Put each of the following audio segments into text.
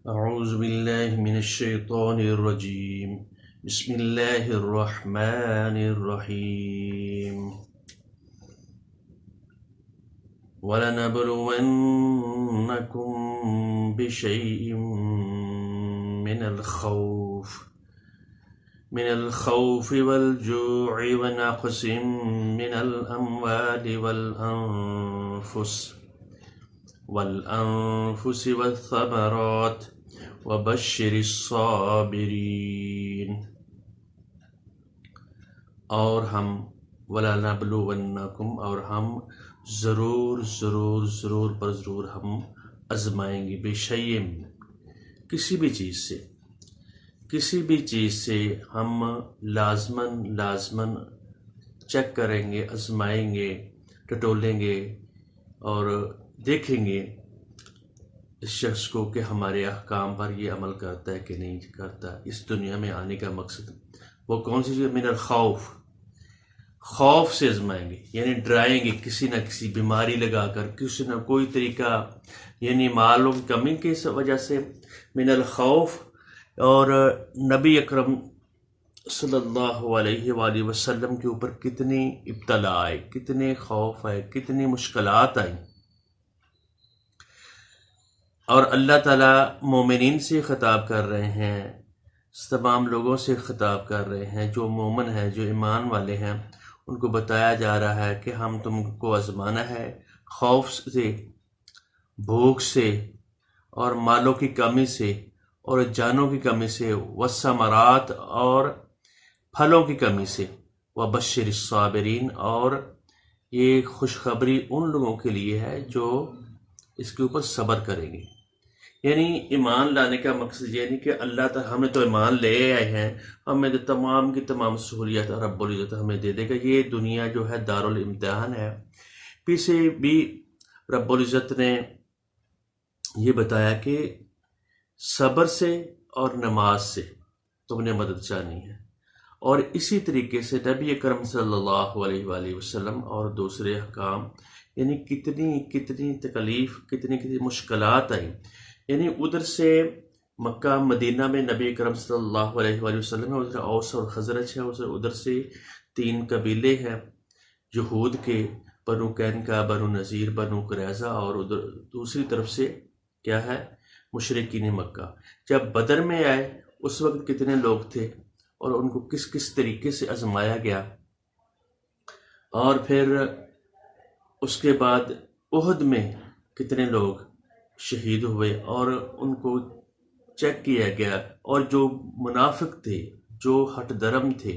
أعوذ بالله من الشيطان الرجيم. بسم الله الرحمن الرحيم. ولنبلونكم بشيء من الخوف والجوع ونقص من الأموال والأنفس والثمرات وبشر الصابرين. اور ہم وَلَنَبْلُوَنَّكُمْ اور ہم ضرور ہم آزمائیں گے بِشَيْءٍ کسی بھی چیز سے ہم لازماً چیک کریں گے، آزمائیں گے، ٹٹولیں گے اور دیکھیں گے اس شخص کو کہ ہمارے احکام پر یہ عمل کرتا ہے کہ نہیں کرتا۔ اس دنیا میں آنے کا مقصد وہ کون سی چیز؟ من الخوف، خوف سے آزمائیں گے، یعنی ڈرائیں گے کسی نہ کسی بیماری لگا کر، کسی نہ کوئی طریقہ، یعنی معلوم کمی کی وجہ سے من الخوف۔ اور نبی اکرم صلی اللہ علیہ وآلہ وسلم کے اوپر کتنی ابتلا آئے، کتنے خوف آئے، کتنی مشکلات آئیں، اور اللہ تعالیٰ مومنین سے خطاب کر رہے ہیں، تمام لوگوں سے خطاب کر رہے ہیں جو مومن ہیں، جو ایمان والے ہیں، ان کو بتایا جا رہا ہے کہ ہم تم کو آزمانا ہے خوف سے، بھوک سے، اور مالوں کی کمی سے، اور جانوں کی کمی سے، والثمرات اور پھلوں کی کمی سے، وبشر الصابرین اور یہ خوشخبری ان لوگوں کے لیے ہے جو اس کے اوپر صبر کریں گے۔ یعنی ایمان لانے کا مقصد یہ نہیں کہ اللہ تعالیٰ ہمیں تو ایمان لے آئے ہیں، ہمیں تو تمام کی تمام سہولیات رب العزت ہمیں دے دے گا۔ یہ دنیا جو ہے دارالامتحان ہے۔ پیچھے بھی رب العزت نے یہ بتایا کہ صبر سے اور نماز سے تم نے مدد چاہنی ہے، اور اسی طریقے سے نبی اکرم صلی اللہ علیہ وآلہ وسلم اور دوسرے حکام، یعنی کتنی تکلیف، کتنی مشکلات آئیں۔ یعنی ادھر سے مکہ مدینہ میں نبی اکرم صلی اللہ علیہ وآلہ وسلم ہے، ادھر اوس اور خزرج ہے، ادھر سے 3 قبیلے ہیں یہود کے، بنو قینقاع، بنو نذیر، بنو قریظہ، اور ادھر دوسری طرف سے کیا ہے؟ مشرکین مکہ۔ جب بدر میں آئے اس وقت کتنے لوگ تھے اور ان کو کس طریقے سے آزمایا گیا، اور پھر اس کے بعد احد میں کتنے لوگ شہید ہوئے اور ان کو چیک کیا گیا، اور جو منافق تھے، جو ہٹ درم تھے،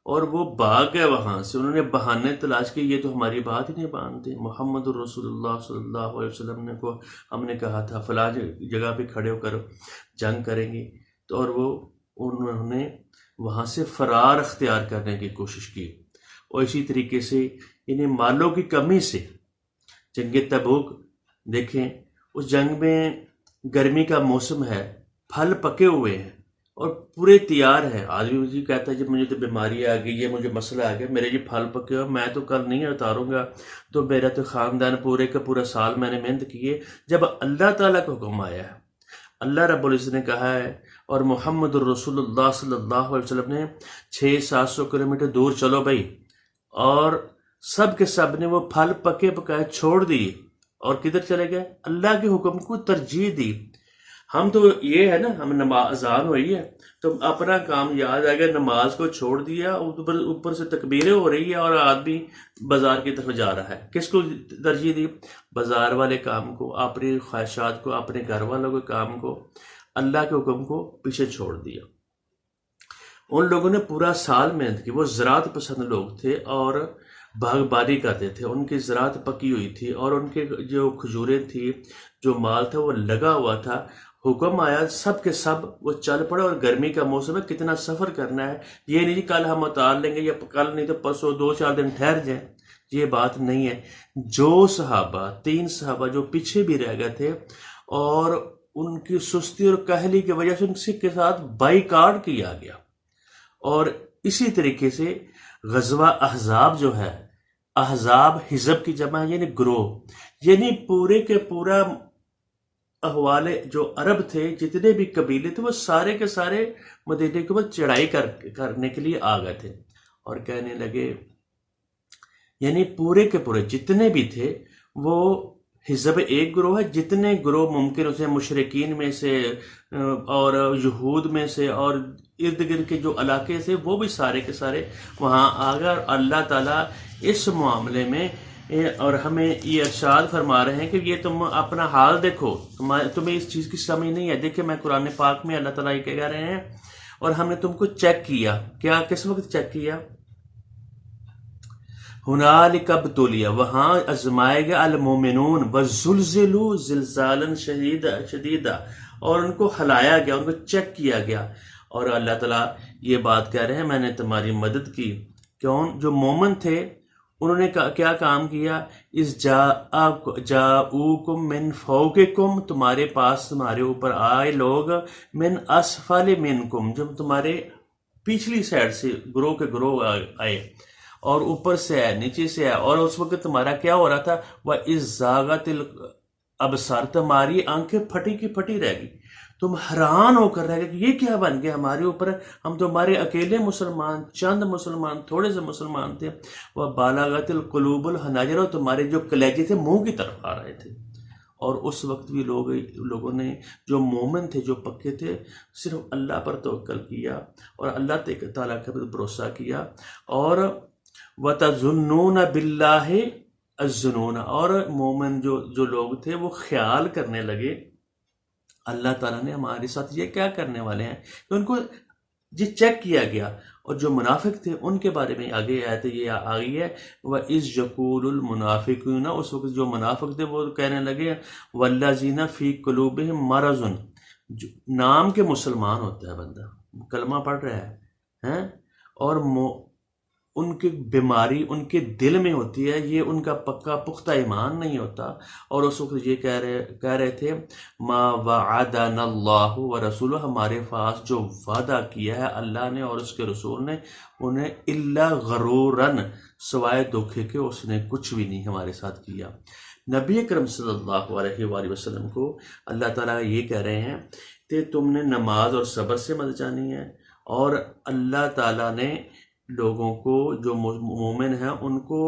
اور وہ بھاگ گئے وہاں سے، انہوں نے بہانے تلاش کیے، یہ تو ہماری بات ہی نہیں مانتے، محمد الرسول اللہ صلی اللہ علیہ وسلم نے کو ہم نے کہا تھا فلاں جگہ پہ کھڑے ہو کر جنگ کریں گے، تو اور انہوں نے وہاں سے فرار اختیار کرنے کی کوشش کی۔ اور اسی طریقے سے انہیں مالوں کی کمی سے جنگ تبوک دیکھیں، اس جنگ میں گرمی کا موسم ہے، پھل پکے ہوئے ہیں اور پورے تیار ہیں۔ آدمی مجھے کہتا ہے جب مجھے تو بیماری آ گئی ہے، مجھے مسئلہ آ گیا، میرے یہ پھل پکے ہوئے، میں تو کل نہیں اتاروں گا، تو میرا تو خاندان پورے کا پورا سال میں نے محنت کی ہے۔ جب اللہ تعالیٰ کا حکم آیا ہے، اللہ رب العزت نے کہا ہے، اور محمد الرسول اللہ صلی اللہ علیہ وسلم نے 600-700 کلومیٹر دور چلو بھائی، اور سب کے سب نے وہ پھل پکے پکائے چھوڑ دیے اور کدھر چلے گئے؟ اللہ کے حکم کو ترجیح دی۔ ہم تو یہ ہے نا، ہم نماز اذان ہوئی ہے تو اپنا کام یاد آ گیا، نماز کو چھوڑ دیا، اوپر سے تکبیریں ہو رہی ہے اور آدمی بازار کی طرف جا رہا ہے۔ کس کو ترجیح دی؟ بازار والے کام کو، اپنی خواہشات کو، اپنے گھر والوں کے کام کو، اللہ کے حکم کو پیچھے چھوڑ دیا۔ ان لوگوں نے پورا سال محنت کی، وہ زراعت پسند لوگ تھے اور باغبانی کرتے تھے، ان کی زراعت پکی ہوئی تھی اور ان کے جو کھجوریں تھی، جو مال تھا وہ لگا ہوا تھا۔ حکم آیا، سب کے سب وہ چل پڑے، اور گرمی کا موسم ہے، کتنا سفر کرنا ہے، یہ نہیں کہ کل ہم اتار لیں گے یا کل نہیں تو پرسوں 2-4 دن ٹھہر جائیں، یہ بات نہیں ہے۔ جو صحابہ 3 صحابہ جو پیچھے بھی رہ گئے تھے اور ان کی سستی اور کاہلی کی وجہ سے ان کے ساتھ بائیکاٹ کیا گیا، اور اسی طریقے سے غزوہ احزاب جو ہے، احزاب حزب کی جمع یعنی گروہ، یعنی پورے کے پورا احوال جو عرب تھے، جتنے بھی قبیلے تھے، وہ سارے کے سارے مدینے کے اوپر چڑھائی کرنے کے لیے آ گئے تھے، اور کہنے لگے، یعنی پورے کے پورے جتنے بھی تھے وہ حزب ایک گروہ ہے، جتنے گروہ ممکن اسے مشرقین میں سے اور یہود میں سے اور ارد گرد کے جو علاقے سے، وہ بھی سارے کے سارے وہاں آ گئے۔ اور اللہ تعالیٰ اس معاملے میں اور ہمیں یہ ارشاد فرما رہے ہیں کہ یہ تم اپنا حال دیکھو، تمہیں اس چیز کی سمجھ نہیں ہے۔ دیکھیں میں قرآن پاک میں اللہ تعالیٰ یہ کہہ رہے ہیں، اور ہم نے تم کو چیک کیا۔ کیا؟ کس وقت چیک کیا؟ ہنالک ابتلیٰ، وہاں آزمائے گئے المومنون وزلزلوا زلزالا شدیدا، اور ان کو ہلایا گیا، ان کو چیک کیا گیا۔ اور اللہ تعالیٰ یہ بات کہہ رہے ہیں، میں نے تمہاری مدد کی۔ کون؟ جو مومن تھے انہوں نے کیا کام کیا؟ اس جاؤکم من فوقکم، تمہارے پاس تمہارے اوپر آئے لوگ، من اسفل منکم، جب تمہارے پچھلی سائڈ سے گروہ کے گروہ آئے، اور اوپر سے آئے، نیچے سے آئے، اور اس وقت تمہارا کیا ہو رہا تھا؟ وَإِذْ زَاغَتِ الْأَبْصَارُ، تمہاری آنکھیں پھٹی کی پھٹی رہ گئی، تم حیران ہو کر رہ گئے کہ یہ کیا بن گیا ہمارے اوپر، ہم تمہارے اکیلے مسلمان، چند مسلمان، تھوڑے سے مسلمان تھے۔ وَبَلَغَتِ الْقُلُوبُ الْحَنَاجِرَ، اور تمہارے جو کلیجے تھے منہ کی طرف آ رہے تھے۔ اور اس وقت بھی لوگوں نے، جو مومن تھے، جو پکے تھے، صرف اللہ پر توکل کیا اور اللہ تعالیٰ کے پر بھروسہ کیا۔ اور وَتَظُنُّونَ بِاللَّهِ الظُّنُونَ، اور مومن جو لوگ تھے وہ خیال کرنے لگے اللہ تعالیٰ نے ہمارے ساتھ یہ کیا کرنے والے ہیں، کہ ان کو جی چیک کیا گیا۔ اور جو منافق تھے ان کے بارے میں آگے آیت یہ آگئی ہے، وَإِذْ يَقُولُ الْمُنَافِقُونَ، اس وقت جو منافق تھے وہ کہنے لگے، وَالَّذِينَ فِي قُلُوبِهِم مَرَضٌ، نام کے مسلمان ہوتا ہے بندہ، کلمہ پڑھ رہا ہے، اور ان کی بیماری ان کے دل میں ہوتی ہے، یہ ان کا پکا پختہ ایمان نہیں ہوتا۔ اور اس وقت یہ کہہ رہے تھے، ما وعدنا اللہ ورسولہ، ہمارے پاس جو وعدہ کیا ہے اللہ نے اور اس کے رسول نے، انہیں الا غرورن، سوائے دھوکے کے اس نے کچھ بھی نہیں ہمارے ساتھ کیا۔ نبی اکرم صلی اللہ علیہ وآلہ وسلم کو اللہ تعالیٰ یہ کہہ رہے ہیں کہ تم نے نماز اور صبر سے مدد جانی ہے، اور اللہ تعالیٰ نے لوگوں کو، جو مومن ہیں، ان کو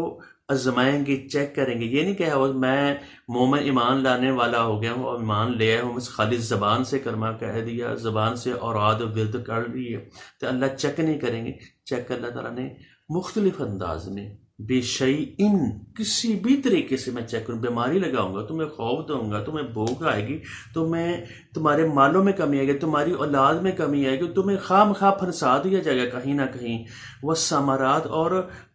آزمائیں گے، چیک کریں گے۔ یہ نہیں کہا میں مومن ایمان لانے والا ہو گیا ہوں اور ایمان لے آیا ہوں، بس خالی زبان سے کلمہ کہہ دیا، زبان سے اوراد و ورد کر لی ہے، تو اللہ چیک نہیں کریں گے۔ چیک اللہ تعالیٰ نے مختلف انداز میں، بے شیئن، کسی بھی طریقے سے میں چیک کروں، بیماری لگاؤں گا، تمہیں خوف دوں گا، تمہیں بھوک آئے گی، تمہارے مالوں میں کمی آئے گی، تمہاری اولاد میں کمی آئے گی، تمہیں خواہ مخواہ پھنسا دیا جائے گا کہیں نہ کہیں، وہ ثمرات اور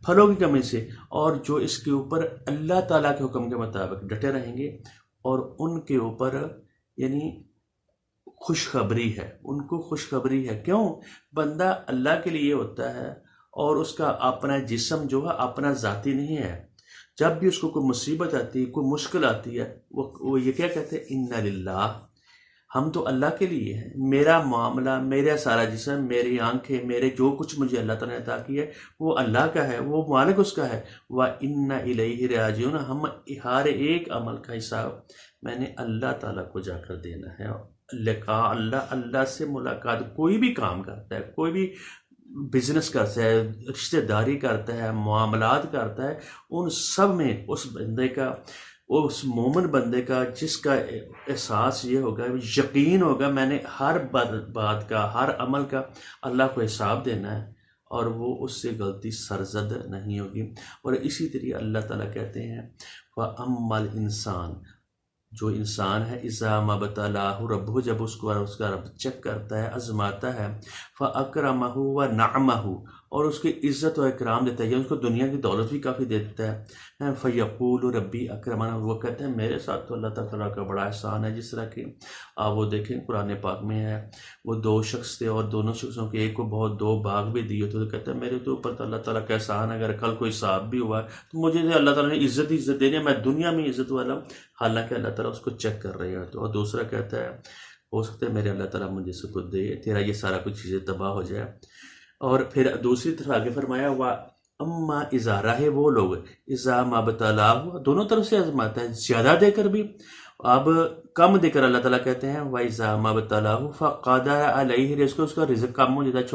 پھلوں کی کمی سے۔ اور جو اس کے اوپر اللہ تعالیٰ کے حکم کے مطابق ڈٹے رہیں گے، اور ان کے اوپر یعنی خوشخبری ہے، ان کو خوشخبری ہے۔ کیوں؟ بندہ اللہ کے لیے ہوتا ہے، اور اس کا اپنا جسم جو ہے اپنا ذاتی نہیں ہے۔ جب بھی اس کو کوئی مصیبت آتی ہے، کوئی مشکل آتی ہے، وہ یہ کیا کہتے ہیں؟ اِنَّ لِلَّهِ، ہم تو اللہ کے لیے ہیں، میرا معاملہ، میرا سارا جسم، میری آنکھیں، میرے جو کچھ مجھے اللہ تعالیٰ نے عطا کیا ہے وہ اللہ کا ہے، وہ مالک اس کا ہے۔ وَإِنَّ إِلَيْهِ رَاجِعُونَ، ہم ہر ایک عمل کا حساب میں نے اللہ تعالیٰ کو جا کر دینا ہے۔ لقاء اللہ سے ملاقات، کوئی بھی کام کرتا ہے، کوئی بھی بزنس کرتا ہے، رشتہ داری کرتا ہے، معاملات کرتا ہے، ان سب میں اس بندے کا، اس مومن بندے کا، جس کا احساس یہ ہوگا، یقین ہوگا، میں نے ہر بات کا، ہر عمل کا اللہ کو حساب دینا ہے، اور وہ اس سے غلطی سرزد نہیں ہوگی۔ اور اسی طریقے اللہ تعالیٰ کہتے ہیں، وَأَمَّا الْإِنسَانُ، جو انسان ہے، اِذَا مَا ابْتَلَاهُ رَبُّهُ، جب اس کا رب چیک کرتا ہے، آزماتا ہے، فَأَكْرَمَهُ وَنَعَمَهُ، اور اس کی عزت و اکرام دیتا ہے، یا اس کو دنیا کی دولت بھی کافی دیتا ہے، فَيَقُولُ رَبِّي أَكْرَمَنِ، وہ کہتے ہیں میرے ساتھ تو اللہ تعالیٰ کا بڑا احسان ہے۔ جس طرح کہ آپ وہ دیکھیں قرآن پاک میں ہے، وہ دو شخص تھے، اور دونوں شخصوں کے ایک کو بہت دو باغ بھی دیے تو کہتے ہیں میرے تو اوپر تو اللہ تعالیٰ کا احسان ہے، اگر کل کوئی حساب بھی ہوا تو مجھے اللہ تعالیٰ نے عزت دینی ہے، میں دنیا میں عزت والا ہوں، حالانکہ اللہ تعالیٰ اس کو چیک کر رہے ہیں۔ تو اور دوسرا کہتا ہے ہو سکتا ہے میرے اللہ تعالیٰ مجھے سے کچھ دے، تیرا یہ سارا کچھ چیزیں تباہ ہو جائے۔ اور پھر دوسری طرف آگے فرمایا ہوا، اما اذا، رہے وہ لوگ، اذا ما ابتلاہ، دونوں طرف سے آزماتا ہے، زیادہ دے کر بھی، اب کم دے کر اللہ تعالیٰ کہتے ہیں وَإِذَا مَبْتَلَاهُ فَقَدَرَ عَلَيْهِ رزقه، اس کا رزق کم ہو جاتا ہے،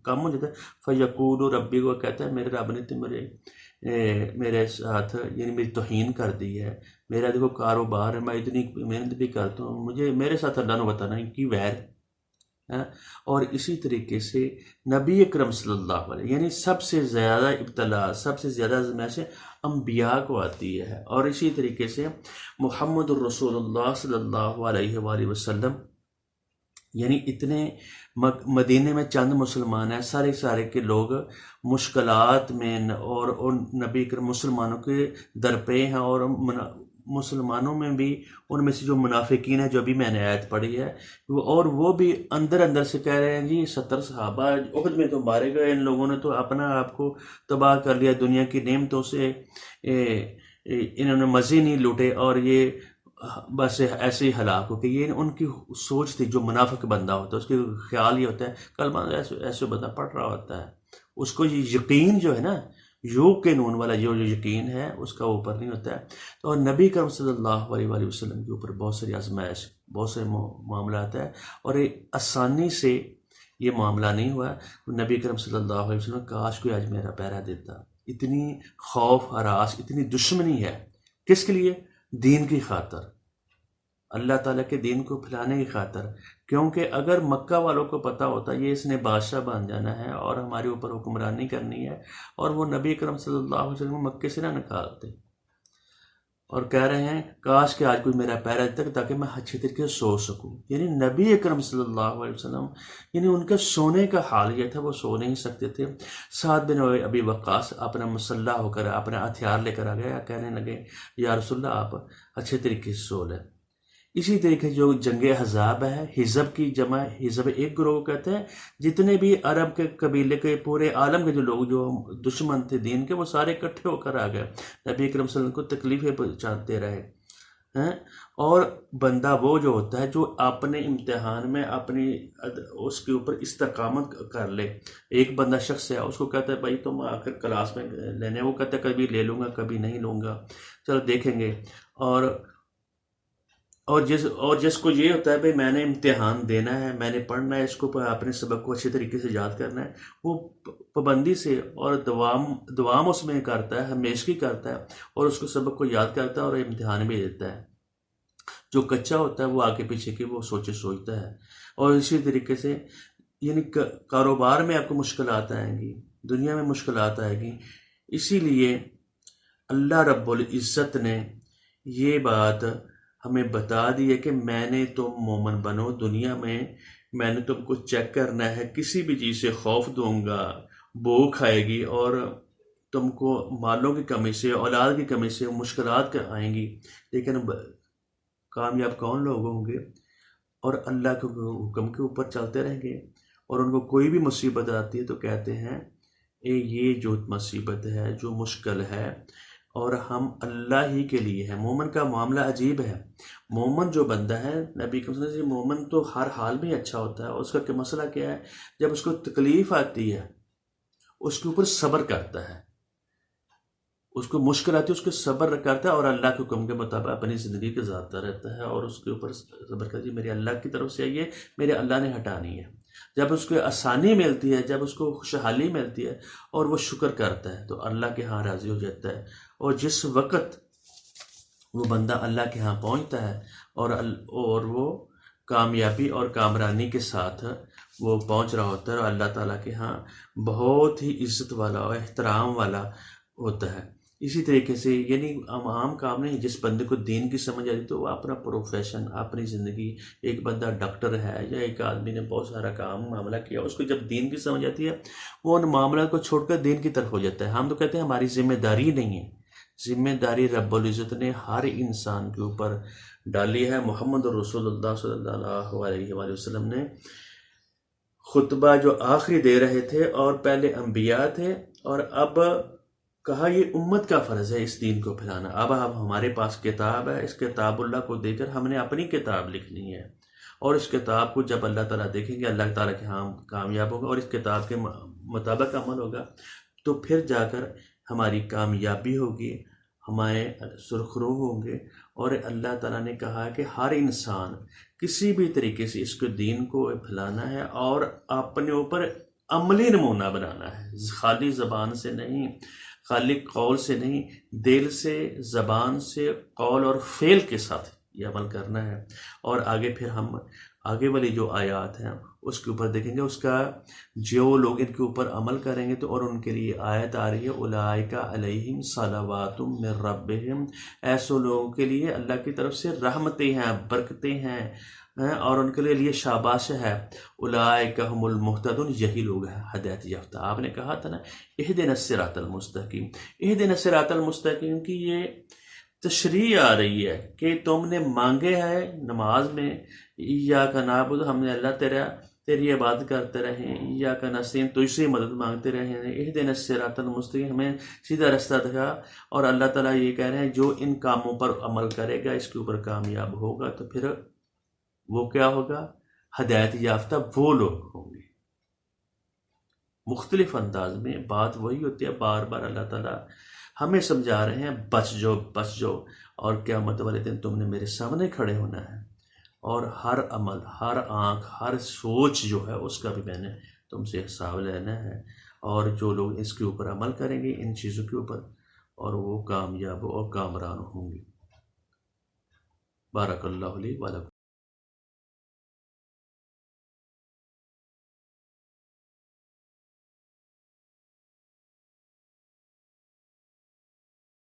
کم ہو جاتا ہے، فَيَقُولُ رَبِّي، وہ کہتا ہے میرے رب نے تو میرے ساتھ یعنی میری توہین کر دی ہے، میرا دیکھو کاروبار ہے، میں اتنی محنت بھی کرتا ہوں، مجھے میرے ساتھ اللہ نے بتانا کی ویر ہے۔ اور اسی طریقے سے نبی اکرم صلی اللہ علیہ یعنی سب سے زیادہ ابتلا، سب سے زیادہ آزمائشیں انبیاء کو آتی ہے، اور اسی طریقے سے محمد الرسول اللہ صلی اللہ علیہ وآلہ وسلم یعنی اتنے مدینے میں چند مسلمان ہیں، سارے کے لوگ مشکلات میں اور نبی کریم مسلمانوں کے درپے ہیں، اور مسلمانوں میں بھی ان میں سے جو منافقین ہیں، جو بھی میں نے آیت پڑھی ہے، اور وہ بھی اندر سے کہہ رہے ہیں جی 70 صحابہ احد میں تو مارے گئے، ان لوگوں نے تو اپنا آپ کو تباہ کر لیا، دنیا کی نعمتوں سے انہوں نے مزے نہیں لوٹے، اور یہ بس ایسے ہی ہلاک ہو کہ یہ ان کی سوچ تھی۔ جو منافق بندہ ہوتا ہے اس کے خیال یہ ہوتا ہے، کلمہ ایسے بندہ پڑھ رہا ہوتا ہے، اس کو یہ یقین جو ہے نا، یو کے نون والا جو یقین ہے اس کا اوپر نہیں ہوتا ہے۔ تو اور نبی کرم صلی اللہ علیہ وآلہ وسلم کے اوپر بہت ساری آزمائش، بہت سے معاملات ہیں، اور یہ آسانی سے یہ معاملہ نہیں ہوا۔ نبی کرم صلی اللہ علیہ وسلم کاش کوئی آج میرا پہرا دیتا، اتنی خوف ہراس، اتنی دشمنی ہے، کس کے لیے؟ دین کی خاطر، اللہ تعالیٰ کے دین کو پھیلانے کی خاطر۔ کیونکہ اگر مکہ والوں کو پتہ ہوتا یہ اس نے بادشاہ بن جانا ہے اور ہمارے اوپر حکمرانی کرنی ہے، اور وہ نبی کرم صلی اللہ علیہ وسلم مکے سے نہ نکالتے، اور کہہ رہے ہیں کاش کہ آج کوئی میرا پیرا دیتا تاکہ میں اچھے طریقے سے سو سکوں۔ یعنی نبی اکرم صلی اللہ علیہ وسلم یعنی ان کا سونے کا حال یہ تھا، وہ سو نہیں سکتے تھے۔ سعد بن ابی وقاص اپنا مسلح ہو کر اپنا ہتھیار لے کر آ گیا، کہنے لگے یا رسول اللہ آپ اچھے طریقے سے سو لیں۔ اسی طریقے جو جنگ احزاب ہے، حزب کی جمع، حزب ایک گروہ کو کہتے ہیں، جتنے بھی عرب کے قبیلے کے پورے عالم کے جو لوگ جو دشمن تھے دین کے، وہ سارے اکٹھے ہو کر آ گئے، نبی اکرم صلی اللہ علیہ وسلم کو تکلیفیں پہنچاتے رہے ہیں۔ اور بندہ وہ جو ہوتا ہے جو اپنے امتحان میں اپنی اس کے اوپر استقامت کر لے، ایک بندہ شخص ہے اس کو کہتا ہے بھائی تم آ کر کلاس میں لینے، وہ کہتا ہے کبھی لے لوں گا کبھی نہیں لوں گا، چلو دیکھیں گے۔ اور جس کو یہ ہوتا ہے بھئی میں نے امتحان دینا ہے، میں نے پڑھنا ہے، اس کو اپنے سبق کو اچھے طریقے سے یاد کرنا ہے، وہ پابندی سے اور دوام اس میں کرتا ہے، ہمیشگی کرتا ہے، اور اس کو سبق کو یاد کرتا ہے اور امتحان بھی دیتا ہے۔ جو کچا ہوتا ہے وہ آگے پیچھے کی وہ سوچتا ہے۔ اور اسی طریقے سے یعنی کاروبار میں آپ کو مشکلات آئیں گی، دنیا میں مشکلات آئیں گی، اسی لیے اللہ رب العزت نے یہ بات ہمیں بتا دی ہے کہ میں نے تم مومن بنو، دنیا میں نے تم کو چیک کرنا ہے، کسی بھی چیز سے خوف دوں گا، بھوک آئے گی، اور تم کو مالوں کی کمی سے، اولاد کی کمی سے مشکلات آئیں گی، لیکن کامیاب کون لوگ ہوں گے؟ اور اللہ کے حکم کے اوپر چلتے رہیں گے، اور ان کو کوئی بھی مصیبت آتی ہے تو کہتے ہیں یہ جو مصیبت ہے، جو مشکل ہے، اور ہم اللہ ہی کے لیے ہیں۔ مومن کا معاملہ عجیب ہے۔ مومن جو بندہ ہے، نبی کے وسلم مومن تو ہر حال میں اچھا ہوتا ہے، اس کا مسئلہ کیا ہے؟ جب اس کو تکلیف آتی ہے اس کے اوپر صبر کرتا ہے، اس کو مشکل آتی ہے اس کو صبر کرتا ہے، اور اللہ کے حکم کے مطابق اپنی زندگی گزارتا رہتا ہے، اور اس کے اوپر صبر کرتا ہے میرے اللہ کی طرف سے آئیے، میرے اللہ نے ہٹانی ہے۔ جب اس کو آسانی ملتی ہے، جب اس کو خوشحالی ملتی ہے اور وہ شکر کرتا ہے تو اللہ کے ہاں راضی ہو جاتا ہے۔ اور جس وقت وہ بندہ اللہ کے ہاں پہنچتا ہے اور وہ کامیابی اور کامرانی کے ساتھ وہ پہنچ رہا ہوتا ہے، اور اللہ تعالیٰ کے ہاں بہت ہی عزت والا اور احترام والا ہوتا ہے۔ اسی طریقے سے یعنی عام کام نہیں، جس بندے کو دین کی سمجھ آتی تو وہ اپنا پروفیشن، اپنی زندگی، ایک بندہ ڈاکٹر ہے یا ایک آدمی نے بہت سارا کام معاملہ کیا، اس کو جب دین کی سمجھ آتی ہے وہ ان معاملات کو چھوڑ کر دین کی طرف ہو جاتا ہے۔ ہم تو کہتے ہیں ہماری ذمہ داری نہیں ہے، ذمہ داری رب العزت نے ہر انسان کے اوپر ڈالی ہے۔ محمد رسول اللہ صلی اللہ علیہ وآلہ وسلم نے خطبہ جو آخری دے رہے تھے، اور پہلے انبیاء تھے، اور اب کہا یہ امت کا فرض ہے اس دین کو پھیلانا۔ اب ہمارے پاس کتاب ہے، اس کتاب اللہ کو دے کر ہم نے اپنی کتاب لکھنی ہے، اور اس کتاب کو جب اللہ تعالیٰ دیکھیں گے، اللہ تعالیٰ کے ہاں کامیاب ہوگا اور اس کتاب کے مطابق عمل ہوگا، تو پھر جا کر ہماری کامیابی ہوگی، ہمارے سرخرو ہوں گے، اور اللہ تعالیٰ نے کہا کہ ہر انسان کسی بھی طریقے سے اس کو دین کو پھیلانا ہے اور اپنے اوپر عملی نمونہ بنانا ہے، خالی زبان سے نہیں، خالی قول سے نہیں، دل سے، زبان سے، قول اور فعل کے ساتھ یہ عمل کرنا ہے۔ اور آگے پھر ہم آگے والی جو آیات ہیں اس کے اوپر دیکھیں گے، اس کا جو لوگ ان کے اوپر عمل کریں گے تو، اور ان کے لیے آیت آ رہی ہے اولئک علیہم صلوات من ربہم، ایسے لوگوں کے لیے اللہ کی طرف سے رحمتیں ہیں، برکتیں ہیں، اور ان کے لیے شاباش ہے۔ اولئک هم المہتدون، یہی لوگ ہیں ہدایت یافتہ۔ آپ نے کہا تھا نا اہدنا الصراط المستقیم، اہدنا الصراط المستقیم کی یہ تشریح آ رہی ہے کہ تم نے مانگے ہے نماز میں ایاک نعبد، ہم نے اللہ تیری عبادت کرتے رہیں، ایاک نستعین، تجھ سے مدد مانگتے رہیں، اہدنا الصراط المستقیم، ہمیں سیدھا رستہ دکھا۔ اور اللہ تعالیٰ یہ کہہ رہے ہیں جو ان کاموں پر عمل کرے گا، اس کے اوپر کامیاب ہوگا، تو پھر وہ کیا ہوگا؟ ہدایت یافتہ وہ لوگ ہوں گے۔ مختلف انداز میں بات وہی ہوتی ہے، بار بار اللہ تعالیٰ ہمیں سمجھا رہے ہیں بچ جاؤ، بچ جاؤ، اور قیامت والے دن تم نے میرے سامنے کھڑے ہونا ہے، اور ہر عمل، ہر آنکھ، ہر سوچ جو ہے اس کا بھی میں نے تم سے حساب لینا ہے۔ اور جو لوگ اس کے اوپر عمل کریں گے ان چیزوں کے اوپر، اور وہ کامیاب اور کامران ہوں گے۔ بارک اللہ علی ولکم۔